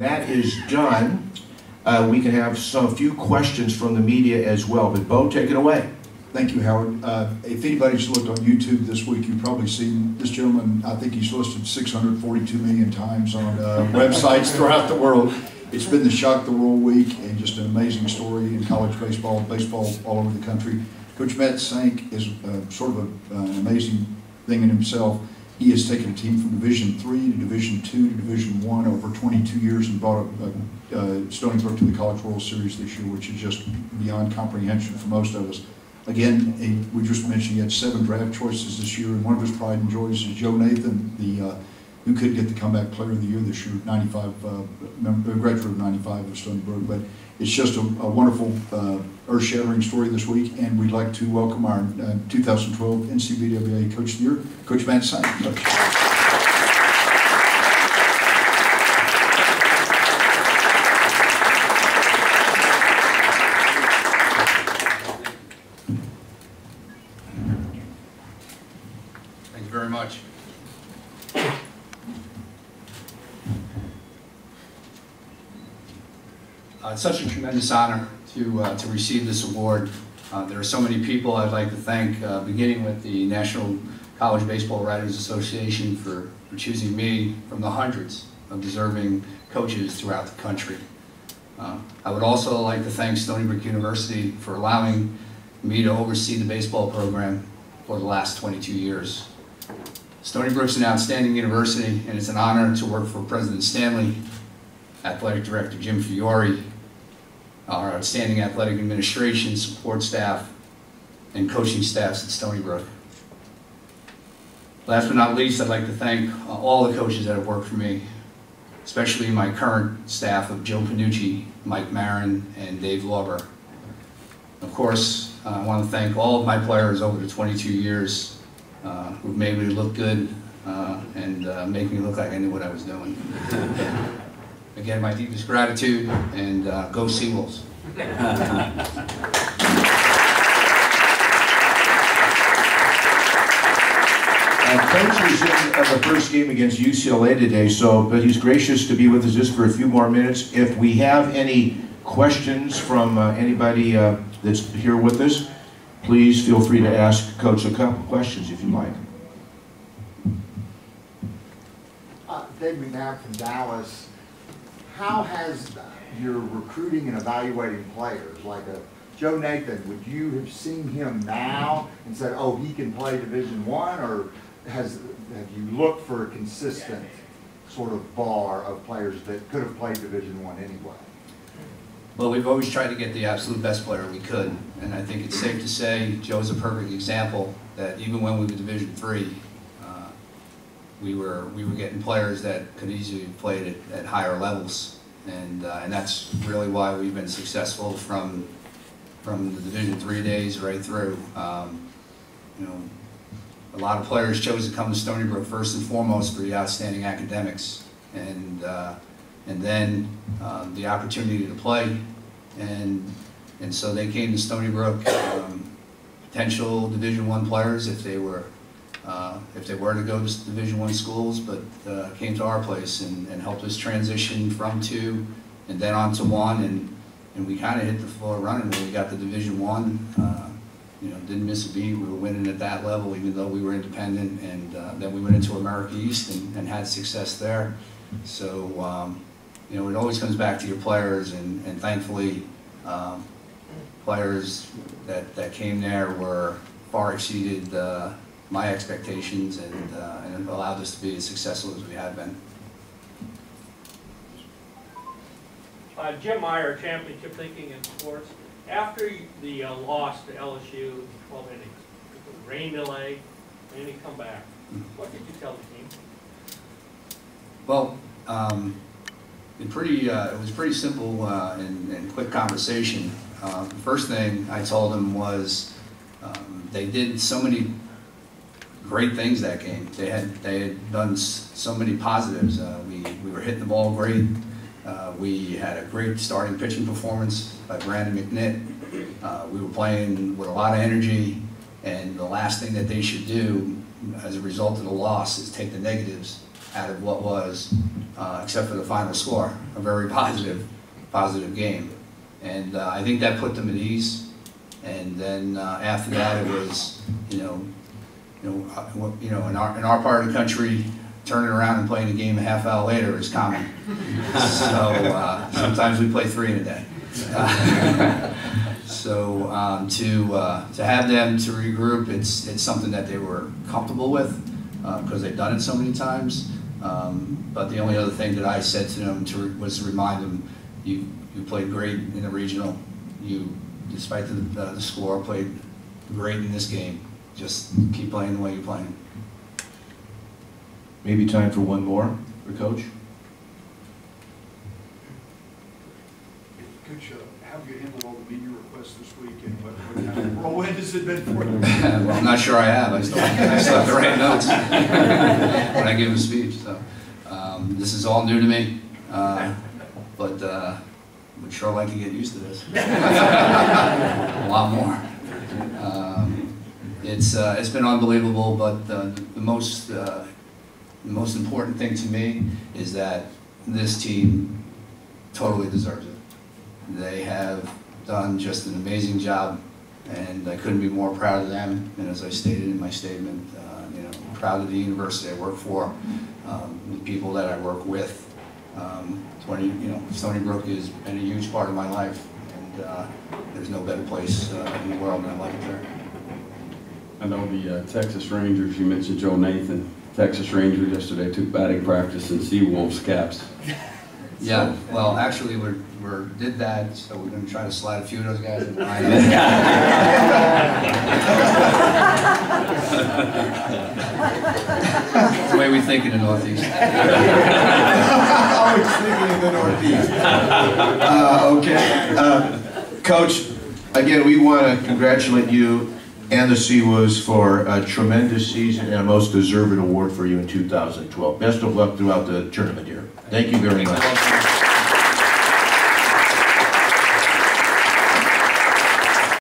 That is done. We can have a few questions from the media as well, but Bo, take it away. Thank you, Howard. If anybody's looked on YouTube this week, you've probably seen this gentleman. I think he's listed 642 million times on websites throughout the world. It's been the Shock the World Week and just an amazing story in college baseball, baseball all over the country. Coach Matt Senk is sort of an amazing thing in himself. He has taken a team from Division III to Division II to Division I over 22 years and brought Stony Brook to the College World Series this year, which is just beyond comprehension for most of us. Again, we just mentioned he had 7 draft choices this year, and one of his pride and joys is Joe Nathan, who could get the Comeback Player of the Year this year, graduate of 95 of Stony Brook. But it's just a wonderful, earth-shattering story this week, and we'd like to welcome our 2012 NCBWA Coach of the Year, Coach Matt Senk. Thank you very much. It's such a tremendous honor to receive this award. There are so many people I'd like to thank, beginning with the National College Baseball Writers Association for choosing me from the hundreds of deserving coaches throughout the country. I would also like to thank Stony Brook University for allowing me to oversee the baseball program for the last 22 years. Stony Brook's an outstanding university, and it's an honor to work for President Stanley, Athletic Director Jim Fiore, our outstanding athletic administration, support staff, and coaching staffs at Stony Brook. Last but not least, I'd like to thank all the coaches that have worked for me, especially my current staff of Joe Panucci, Mike Marin, and Dave Lauber. Of course, I want to thank all of my players over the 22 years who've made me look good and make me look like I knew what I was doing. Again, my deepest gratitude, and go Seawolves. Coach was in the first game against UCLA today, but he's gracious to be with us just for a few more minutes. If we have any questions from anybody that's here with us, please feel free to ask Coach a couple questions if you like. Dave McNabb from Dallas. How has your recruiting and evaluating players, like a Joe Nathan, would you have seen him now and said, oh, he can play Division I, or have you looked for a consistent sort of bar of players that could have played Division I anyway? Well, we've always tried to get the absolute best player we could, and I think it's safe to say Joe's a perfect example that even when we were Division III, we were getting players that could easily have played at higher levels, and that's really why we've been successful from the Division III days right through. You know, a lot of players chose to come to Stony Brook first and foremost for the outstanding academics, and then the opportunity to play, and so they came to Stony Brook, potential Division I players if they were to go to Division I schools, but came to our place and helped us transition from II and then on to I, and we kind of hit the floor running when we got to Division I. You know, didn't miss a beat. We were winning at that level, even though we were independent, and then we went into America East and had success there. So, you know, it always comes back to your players, and thankfully, players that came there were far exceeded my expectations, and it allowed us to be as successful as we have been. Jim Meyer, Championship Thinking in Sports. After the loss to LSU, 12 innings, rain delay, and he come back, what did you tell the team? Well, it was pretty simple and quick conversation. The first thing I told them was they did so many great things that game. They had done so many positives. We were hitting the ball great. We had a great starting pitching performance by Brandon McNitt. We were playing with a lot of energy, and the last thing that they should do as a result of the loss is take the negatives out of what was, except for the final score, a very positive game. And I think that put them at ease. And then after that, it was, in our part of the country, turning around and playing a game a half hour later is common. So sometimes we play 3 in a day. So to have them to regroup, it's something that they were comfortable with because they've done it so many times. But the only other thing that I said to them was to remind them, you played great in the regional. You, despite the score, played great in this game. Just keep playing the way you're playing. Maybe time for one more for Coach. Coach, how have you handled all the media requests this week, and what kind of whirlwind has it been for you? Well, I'm not sure I have. I still have to write notes when I give a speech. So this is all new to me, but would sure like to get used to this. A lot more. It's been unbelievable, but the most important thing to me is that this team totally deserves it. They have done just an amazing job, and I couldn't be more proud of them. And as I stated in my statement, proud of the university I work for, the people that I work with. Stony Brook has been a huge part of my life, and there's no better place in the world than I like it there. I know the Texas Rangers, you mentioned Joe Nathan. Texas Rangers yesterday took batting practice in Seawolves caps. Yeah, well, actually, we did that, so we're going to try to slide a few of those guys in the line. That's the way we think in the Northeast. Always thinking in the Northeast. Okay. Coach, again, we want to congratulate you and the Seawolves for a tremendous season and a most deserved award for you in 2012. Best of luck throughout the tournament here. Thank you very much.